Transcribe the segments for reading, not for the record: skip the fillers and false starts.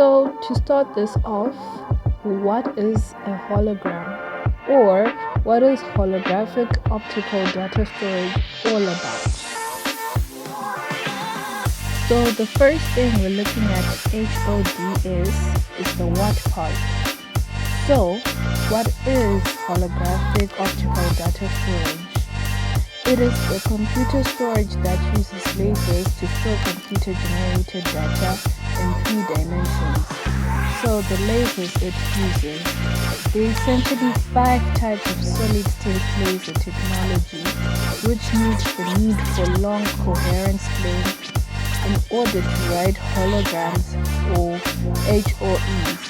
So to start this off, what is a hologram, or what is holographic optical data storage all about? So the first thing we're looking at HOD is the what part. So what is holographic optical data storage? It is the computer storage that uses lasers to store computer-generated data in 3 dimensions. So the lasers it uses, there are essentially 5 types of solid-state laser technology, which meet the need for long coherence length in order to write holograms or HOEs,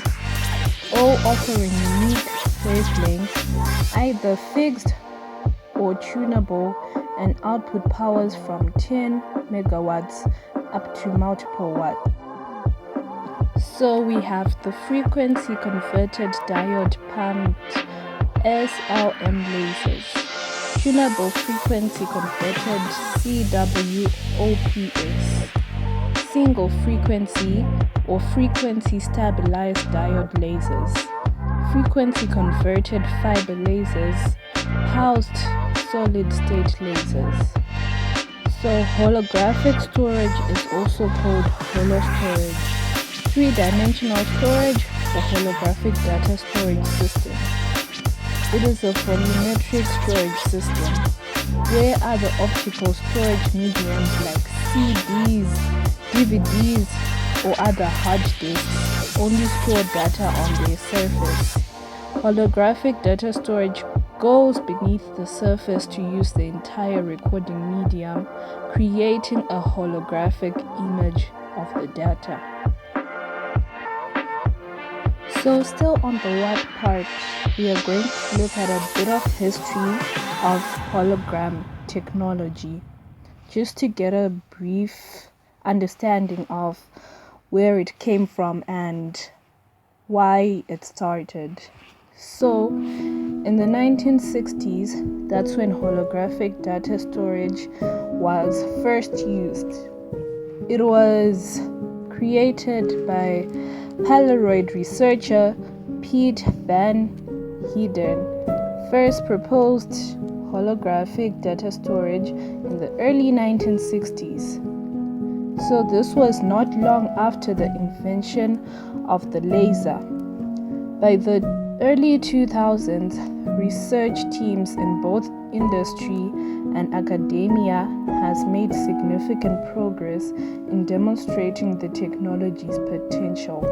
all offering unique wavelengths, either fixed or tunable, and output powers from 10 megawatts up to multiple watts. So we have the frequency converted diode pumped SLM lasers, tunable frequency converted CWOPs, single frequency or frequency stabilized diode lasers, frequency converted fiber lasers, housed solid state lasers. So holographic storage is also called holostorage, 3-dimensional storage or holographic data storage system. It is a volumetric storage system where other optical storage mediums like CDs, DVDs, or other hard disks only store data on their surface. Holographic data storage goes beneath the surface to use the entire recording medium, creating a holographic image of the data. So still on the what part, we are going to look at a bit of history of hologram technology, just to get a brief understanding of where it came from and why it started. So in the 1960s, that's when holographic data storage was first used. It was created by Polaroid researcher Piet van Heerden. First proposed holographic data storage in the early 1960s. So this was not long after the invention of the laser. By the early 2000s, research teams in both industry and academia has made significant progress in demonstrating the technology's potential.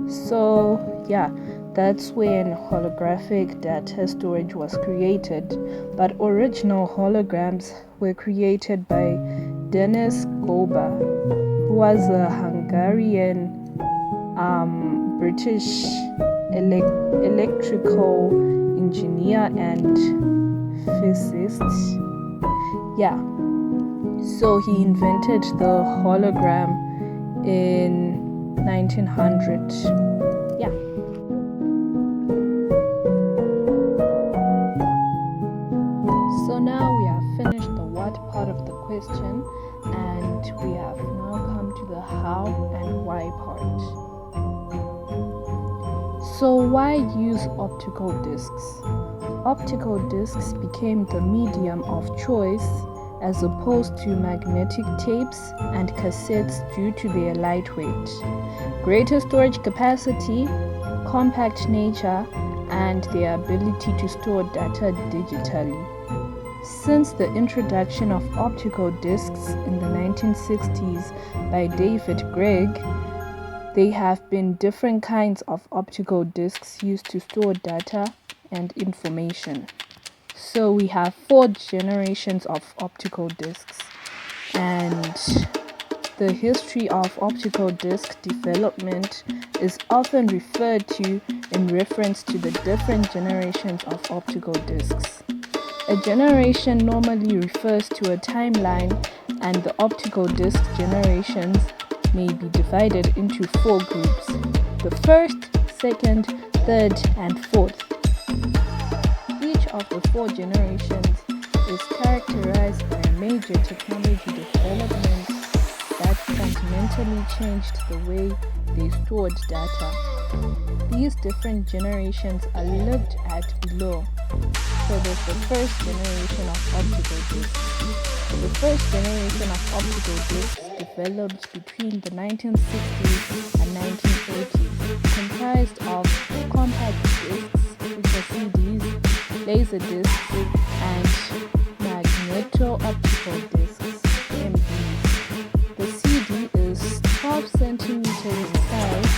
So yeah, that's when holographic data storage was created, but original holograms were created by Dennis Goba, who was a Hungarian British electrical engineer and physicist. Yeah, so he invented the hologram in 1900. Yeah. So now we have finished the what part of the question, and we have now come to the how and why part. So why use optical discs? Optical discs became the medium of choice as opposed to magnetic tapes and cassettes due to their lightweight, greater storage capacity, compact nature, and their ability to store data digitally. Since the introduction of optical discs in the 1960s by David Gregg, there have been different kinds of optical discs used to store data and information. So we have 4 generations of optical discs, and the history of optical disc development is often referred to in reference to the different generations of optical discs. A generation normally refers to a timeline, and the optical disc generations may be divided into 4 groups: the first, second, third, and fourth. Each of the 4 generations is characterized by a major technology development that fundamentally fundamentally changed the way they stored data. These different generations are looked at below. So there's the first generation of optical discs. The first generation of optical discs developed between the 1960s and 1980s, comprised of compact discs, which are CDs, laser discs, and magneto-optical discs, MDs. The CD is 12 centimeters in size,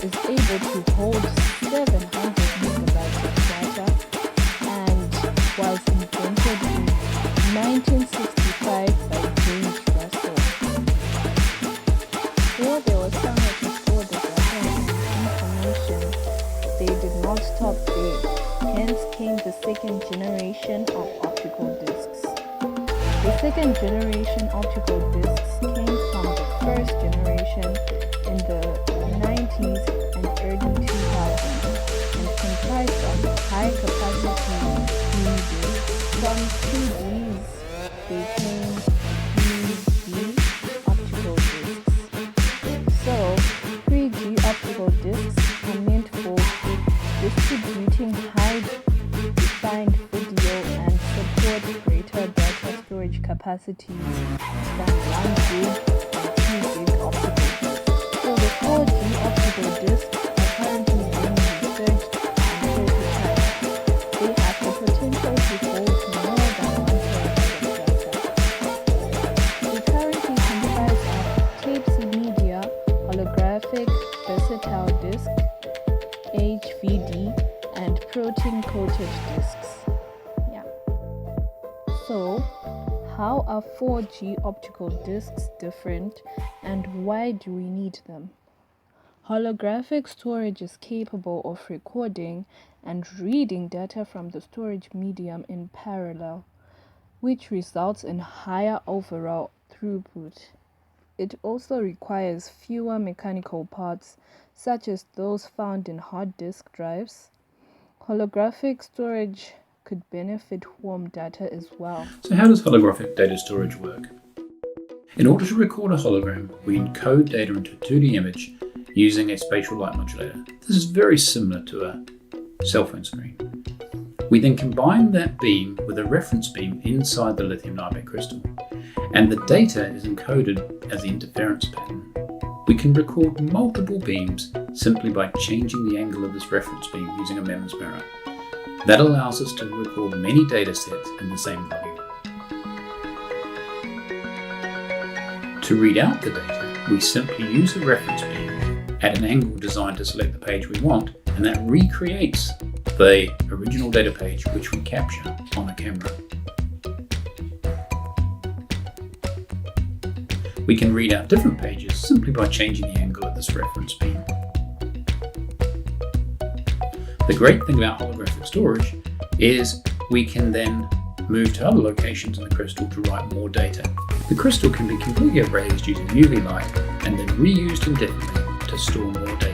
is able to hold 700 megabytes of data, and was invented in 1965 by James Russell. Though there was somewhere to store the data and information, they did not stop there. Hence came the second generation of optical discs. The second generation optical discs came from the first generation in the 90s and early 2000s and comprised of high capacity discs. From 2Ds became 3D optical discs. So 3D optical discs are meant for distributing high-defined video and support greater data storage capacities than 1 gig and 2 gig optical discs. So the 4G optical discs are currently being researched and prototyped. They have the potential to hold more than 1 terabyte of data. They currently comprise of tapes media, holographic, versatile disc, HVD, and protein-coated discs. So, how are 4G optical discs different, and why do we need them? Holographic storage is capable of recording and reading data from the storage medium in parallel, which results in higher overall throughput. It also requires fewer mechanical parts, such as those found in hard disk drives. Holographic storage could benefit warm data as well. So how does holographic data storage work? In order to record a hologram, we encode data into a 2D image using a spatial light modulator. This is very similar to a cell phone screen. We then combine that beam with a reference beam inside the lithium niobate crystal, and the data is encoded as the interference pattern. We can record multiple beams simply by changing the angle of this reference beam using a MEMS mirror. That allows us to record many data sets in the same volume. To read out the data, we simply use a reference beam at an angle designed to select the page we want, and that recreates the original data page which we capture on a camera. We can read out different pages simply by changing the angle of this reference beam. The great thing about holographic storage is we can then move to other locations in the crystal to write more data. The crystal can be completely erased using UV light and then reused indefinitely to store more data.